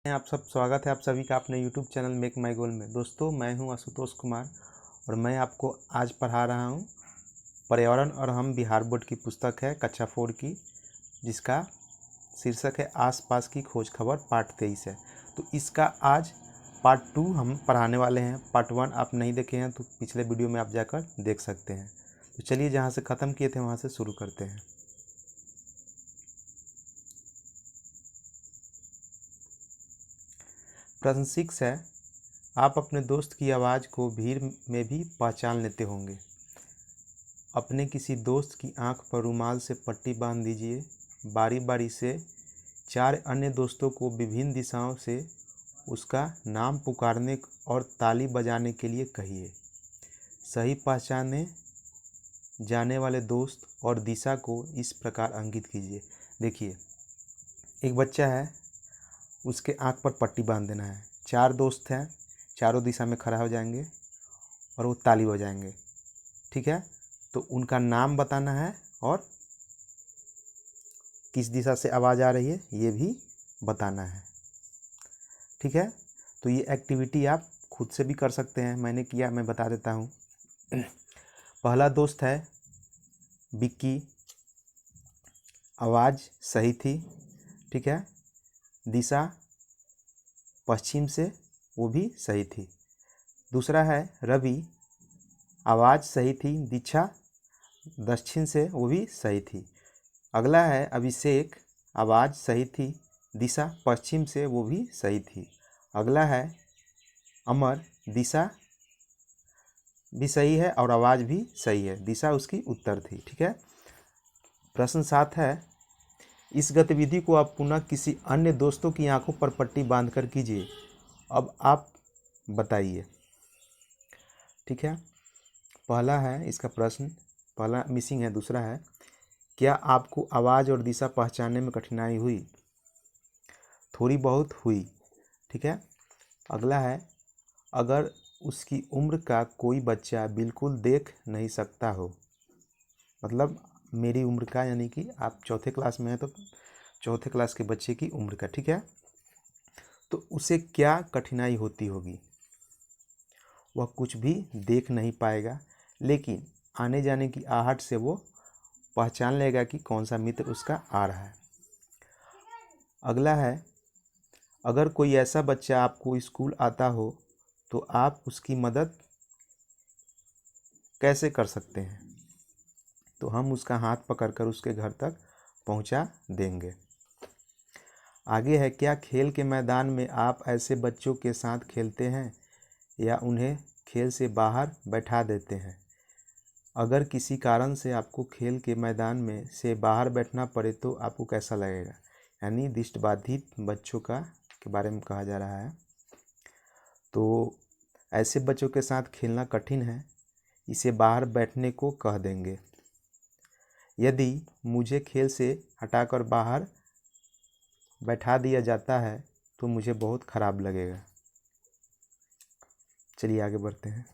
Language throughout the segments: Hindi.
आप सब स्वागत है आप सभी का अपने YouTube चैनल मेक माई गोल में। दोस्तों, मैं हूं आशुतोष कुमार और मैं आपको आज पढ़ा रहा हूं पर्यावरण और हम बिहार बोर्ड की पुस्तक है कक्षा 4 की, जिसका शीर्षक है आसपास की खोज खबर, पार्ट 23 है। तो इसका आज पार्ट 2 हम पढ़ाने वाले हैं। पार्ट 1 आप नहीं देखे हैं तो पिछले वीडियो में आप जाकर देख सकते हैं। तो चलिए, जहाँ से ख़त्म किए थे वहाँ से शुरू करते हैं। प्रश्न 6 है, आप अपने दोस्त की आवाज़ को भीड़ में भी पहचान लेते होंगे। अपने किसी दोस्त की आंख पर रुमाल से पट्टी बांध दीजिए। बारी बारी से 4 अन्य दोस्तों को विभिन्न दिशाओं से उसका नाम पुकारने और ताली बजाने के लिए कहिए। सही पहचाने जाने वाले दोस्त और दिशा को इस प्रकार अंकित कीजिए। देखिए, एक बच्चा है, उसके आंख पर पट्टी बांध देना है। 4 दोस्त हैं, चारों दिशा में खड़ा हो जाएंगे और वो ताली बजाएंगे। ठीक है, तो उनका नाम बताना है और किस दिशा से आवाज़ आ रही है ये भी बताना है। ठीक है, तो ये एक्टिविटी आप खुद से भी कर सकते हैं। मैंने किया, मैं बता देता हूँ। पहला दोस्त है विक्की, आवाज़ सही थी। ठीक है, दिशा पश्चिम से, वो भी सही थी। दूसरा है रवि, आवाज़ सही थी, दिशा दक्षिण से, वो भी सही थी। अगला है अभिषेक, आवाज़ सही थी, दिशा पश्चिम से, वो भी सही थी। अगला है अमर, दिशा भी सही है और आवाज़ भी सही है, दिशा उसकी उत्तर थी। ठीक है। प्रश्न 7 है, इस गतिविधि को आप पुनः किसी अन्य दोस्तों की आंखों पर पट्टी बांधकर कीजिए। अब आप बताइए। ठीक है, पहला है इसका प्रश्न, पहला मिसिंग है। दूसरा है, क्या आपको आवाज़ और दिशा पहचानने में कठिनाई हुई? थोड़ी बहुत हुई। ठीक है। अगला है, अगर उसकी उम्र का कोई बच्चा बिल्कुल देख नहीं सकता हो, मतलब मेरी उम्र का, यानी कि आप चौथे क्लास में हैं तो चौथे क्लास के बच्चे की उम्र का। ठीक है, तो उसे क्या कठिनाई होती होगी? वह कुछ भी देख नहीं पाएगा, लेकिन आने जाने की आहट से वो पहचान लेगा कि कौन सा मित्र उसका आ रहा है। अगला है, अगर कोई ऐसा बच्चा आपको स्कूल आता हो तो आप उसकी मदद कैसे कर सकते हैं? तो हम उसका हाथ पकड़कर उसके घर तक पहुंचा देंगे। आगे है, क्या खेल के मैदान में आप ऐसे बच्चों के साथ खेलते हैं या उन्हें खेल से बाहर बैठा देते हैं? अगर किसी कारण से आपको खेल के मैदान में से बाहर बैठना पड़े तो आपको कैसा लगेगा? यानी दृष्टिबाधित बच्चों के बारे में कहा जा रहा है। तो ऐसे बच्चों के साथ खेलना कठिन है, इसे बाहर बैठने को कह देंगे। यदि मुझे खेल से हटाकर बाहर बैठा दिया जाता है तो मुझे बहुत खराब लगेगा। चलिए आगे बढ़ते हैं।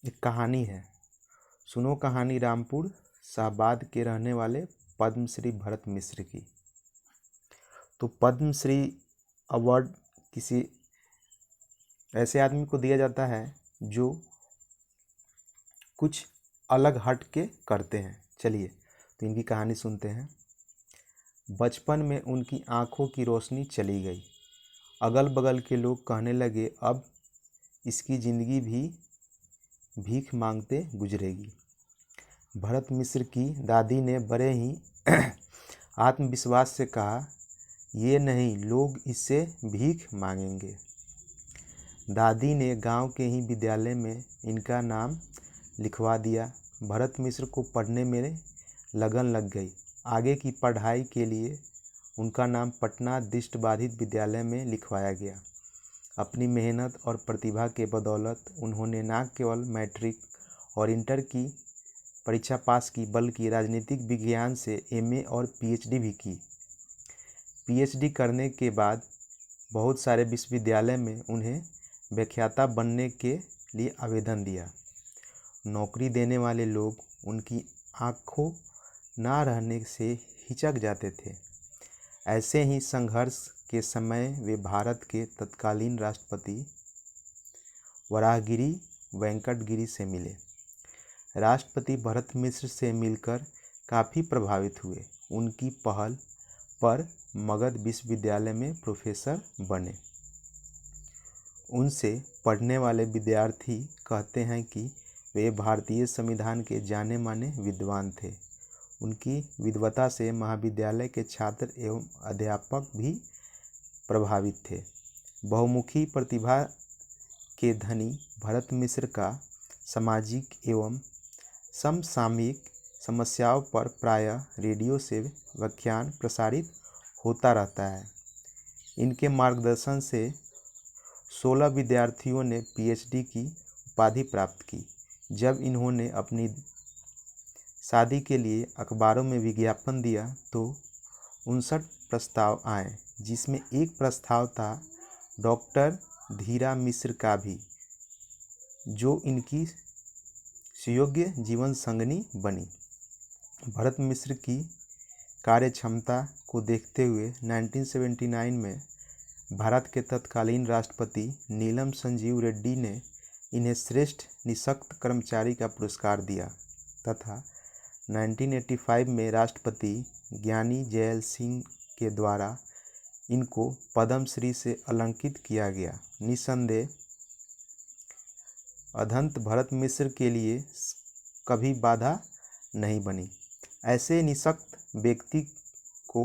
एक कहानी है, सुनो कहानी रामपुर शाहबाद के रहने वाले पद्मश्री भरत मिश्र की। तो पद्मश्री अवार्ड किसी ऐसे आदमी को दिया जाता है जो कुछ अलग हट के करते हैं। चलिए, तो इनकी कहानी सुनते हैं। बचपन में उनकी आंखों की रोशनी चली गई। अगल बगल के लोग कहने लगे, अब इसकी ज़िंदगी भी भीख मांगते गुजरेगी। भरत मिश्र की दादी ने बड़े ही आत्मविश्वास से कहा, ये नहीं, लोग इससे भीख मांगेंगे। दादी ने गांव के ही विद्यालय में इनका नाम लिखवा दिया। भरत मिश्र को पढ़ने में लगन लग गई। आगे की पढ़ाई के लिए उनका नाम पटना दृष्टिबाधित विद्यालय में लिखवाया गया। अपनी मेहनत और प्रतिभा के बदौलत उन्होंने न केवल मैट्रिक और इंटर की परीक्षा पास की, बल्कि राजनीतिक विज्ञान से एमए और पीएचडी भी की। पीएचडी करने के बाद बहुत सारे विश्वविद्यालय में उन्हें व्याख्याता बनने के लिए आवेदन दिया। नौकरी देने वाले लोग उनकी आंखों ना रहने से हिचक जाते थे। ऐसे ही संघर्ष के समय वे भारत के तत्कालीन राष्ट्रपति वराहगिरी वेंकटगिरी से मिले। राष्ट्रपति भरत मिश्र से मिलकर काफ़ी प्रभावित हुए। उनकी पहल पर मगध विश्वविद्यालय में प्रोफेसर बने। उनसे पढ़ने वाले विद्यार्थी कहते हैं कि वे भारतीय संविधान के जाने माने विद्वान थे। उनकी विद्वता से महाविद्यालय के छात्र एवं अध्यापक भी प्रभावित थे। बहुमुखी प्रतिभा के धनी भरत मिश्र का सामाजिक एवं समसामयिक समस्याओं पर प्रायः रेडियो से व्याख्यान प्रसारित होता रहता है। इनके मार्गदर्शन से 16 विद्यार्थियों ने पीएचडी की उपाधि प्राप्त की। जब इन्होंने अपनी शादी के लिए अखबारों में विज्ञापन दिया तो 59 प्रस्ताव आए, जिसमें एक प्रस्ताव था डॉक्टर धीरा मिश्र का भी, जो इनकी सुयोग्य जीवन संगिनी बनी। भरत मिश्र की कार्यक्षमता को देखते हुए 1979 में भारत के तत्कालीन राष्ट्रपति नीलम संजीव रेड्डी ने इन्हें श्रेष्ठ निःशक्त कर्मचारी का पुरस्कार दिया तथा 1985 में राष्ट्रपति ज्ञानी जैल सिंह के द्वारा इनको पद्मश्री से अलंकृत किया गया। निस्संदेह अदंत भरत मिश्र के लिए कभी बाधा नहीं बनी। ऐसे निःशक्त व्यक्ति को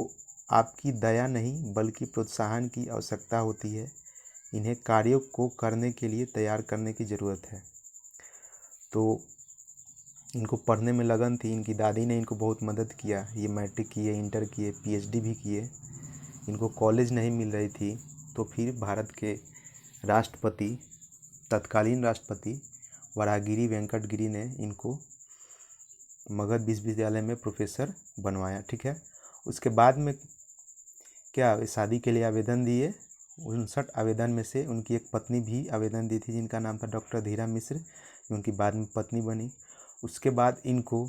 आपकी दया नहीं बल्कि प्रोत्साहन की आवश्यकता होती है। इन्हें कार्यों को करने के लिए तैयार करने की ज़रूरत है। तो इनको पढ़ने में लगन थी। इनकी दादी ने इनको बहुत मदद किया। ये मैट्रिक किए, इंटर किए, पीएचडी भी किए। इनको कॉलेज नहीं मिल रही थी तो फिर भारत के राष्ट्रपति तत्कालीन राष्ट्रपति वराहगिरी वेंकटगिरी ने इनको मगध विश्वविद्यालय में प्रोफेसर बनवाया। ठीक है। उसके बाद में क्या शादी के लिए आवेदन दिए। 59 आवेदन में से उनकी एक पत्नी भी आवेदन दी थी, जिनका नाम था डॉक्टर धीरा मिश्र, जो उनकी बाद में पत्नी बनी। उसके बाद इनको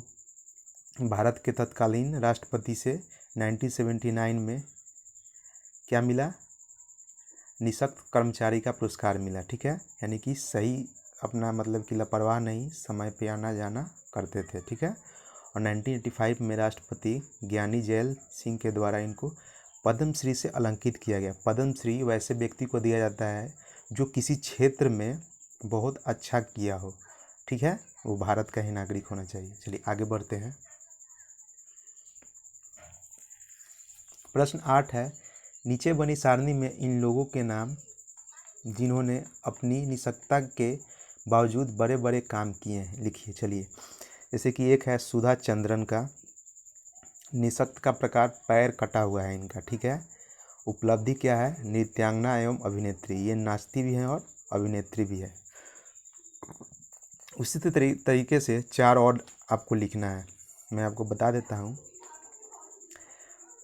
भारत के तत्कालीन राष्ट्रपति से 1979 में क्या मिला, निःशक्त कर्मचारी का पुरस्कार मिला। ठीक है। यानी कि सही अपना मतलब कि लापरवाह नहीं, समय पे आना जाना करते थे। ठीक है। और 1985 में राष्ट्रपति ज्ञानी जैल सिंह के द्वारा इनको पद्मश्री से अलंकृत किया गया। पद्मश्री वैसे व्यक्ति को दिया जाता है जो किसी क्षेत्र में बहुत अच्छा किया हो। ठीक है। वो भारत का ही नागरिक होना चाहिए। चलिए आगे बढ़ते हैं। प्रश्न 8 है, नीचे बनी सारणी में इन लोगों के नाम जिन्होंने अपनी निःशक्तता के बावजूद बड़े बड़े काम किए हैं लिखिए। चलिए, जैसे कि एक है सुधा चंद्रन का, निःशक्त का प्रकार पैर कटा हुआ है इनका। ठीक है। उपलब्धि क्या है, नृत्यांगना एवं अभिनेत्री। ये नाचती भी हैं और अभिनेत्री भी है। उसी तरीके से 4 और आपको लिखना है, मैं आपको बता देता हूँ।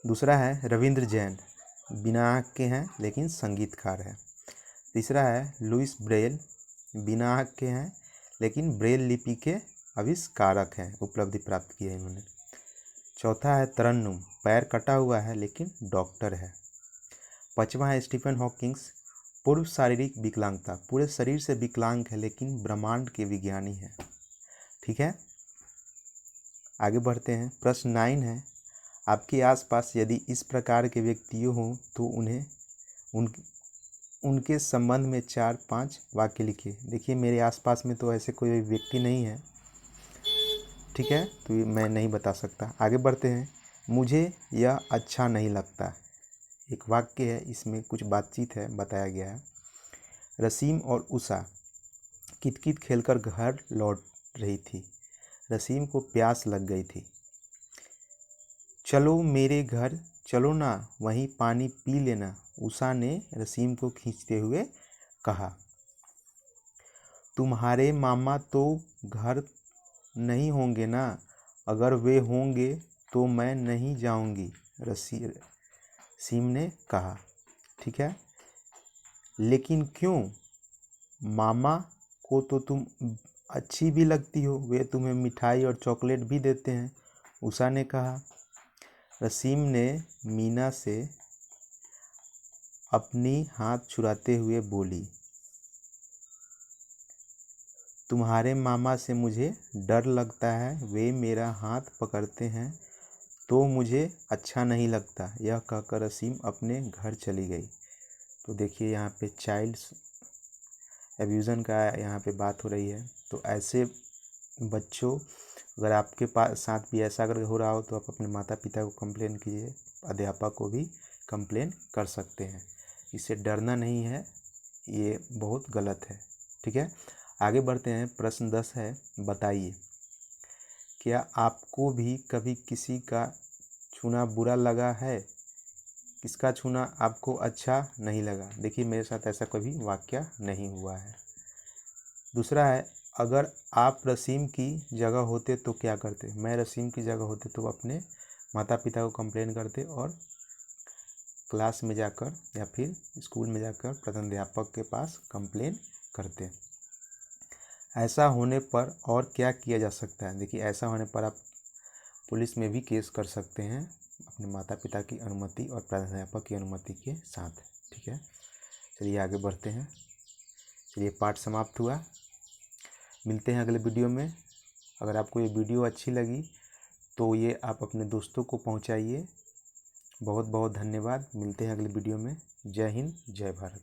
दूसरा है रविंद्र जैन, बिना आँख के हैं लेकिन संगीतकार है। तीसरा है लुइस ब्रेल, बिना आँख के हैं लेकिन ब्रेल लिपि के आविष्कारक हैं, उपलब्धि प्राप्त की है इन्होंने। चौथा है तरन्नुम, पैर कटा हुआ है लेकिन डॉक्टर है। पांचवा है स्टीफन हॉकिंग्स, पूर्व शारीरिक विकलांगता, पूरे शरीर से विकलांग है लेकिन ब्रह्मांड के विज्ञानी है। ठीक है। आगे बढ़ते हैं। प्रश्न 9 है, आपके आसपास यदि इस प्रकार के व्यक्तियों हों तो उनके संबंध में 4-5 वाक्य लिखिए। देखिए मेरे आसपास में तो ऐसे कोई व्यक्ति नहीं है। ठीक है, तो ये मैं नहीं बता सकता। आगे बढ़ते हैं। मुझे यह अच्छा नहीं लगता, एक वाक्य है, इसमें कुछ बातचीत है, बताया गया है। रसीम और उषा कितकित खेलकर घर लौट रही थी। रसीम को प्यास लग गई थी। चलो मेरे घर चलो ना, वहीं पानी पी लेना, उषा ने रसीम को खींचते हुए कहा। तुम्हारे मामा तो घर नहीं होंगे ना, अगर वे होंगे तो मैं नहीं जाऊंगी, रसीम ने कहा। ठीक है। लेकिन क्यों, मामा को तो तुम अच्छी भी लगती हो, वे तुम्हें मिठाई और चॉकलेट भी देते हैं, उषा ने कहा। रसीम ने मीना से अपनी हाथ छुड़ाते हुए बोली, तुम्हारे मामा से मुझे डर लगता है, वे मेरा हाथ पकड़ते हैं तो मुझे अच्छा नहीं लगता। यह कहकर असीम अपने घर चली गई। तो देखिए यहाँ पे चाइल्ड एब्यूज़न का यहाँ पे बात हो रही है। तो ऐसे बच्चों, अगर आपके पास साथ भी ऐसा अगर हो रहा हो तो आप अपने माता पिता को कंप्लेन कीजिए, अध्यापक को भी कंप्लेन कर सकते हैं। इससे डरना नहीं है, ये बहुत गलत है। ठीक है, आगे बढ़ते हैं। प्रश्न 10 है, बताइए क्या आपको भी कभी किसी का छूना बुरा लगा है? किसका छूना आपको अच्छा नहीं लगा? देखिए मेरे साथ ऐसा कभी वाकया नहीं हुआ है। दूसरा है, अगर आप रसीम की जगह होते तो क्या करते? मैं रसीम की जगह होते तो अपने माता पिता को कंप्लेन करते और क्लास में जाकर या फिर स्कूल में जाकर प्रधानाध्यापक के पास कंप्लेन करते। ऐसा होने पर और क्या किया जा सकता है? देखिए ऐसा होने पर आप पुलिस में भी केस कर सकते हैं अपने माता पिता की अनुमति और प्राध्यापक की अनुमति के साथ। ठीक है, चलिए आगे बढ़ते हैं। चलिए पाठ समाप्त हुआ। मिलते हैं अगले वीडियो में। अगर आपको ये वीडियो अच्छी लगी तो ये आप अपने दोस्तों को पहुंचाइए। बहुत बहुत धन्यवाद। मिलते हैं अगले वीडियो में। जय हिंद, जय भारत।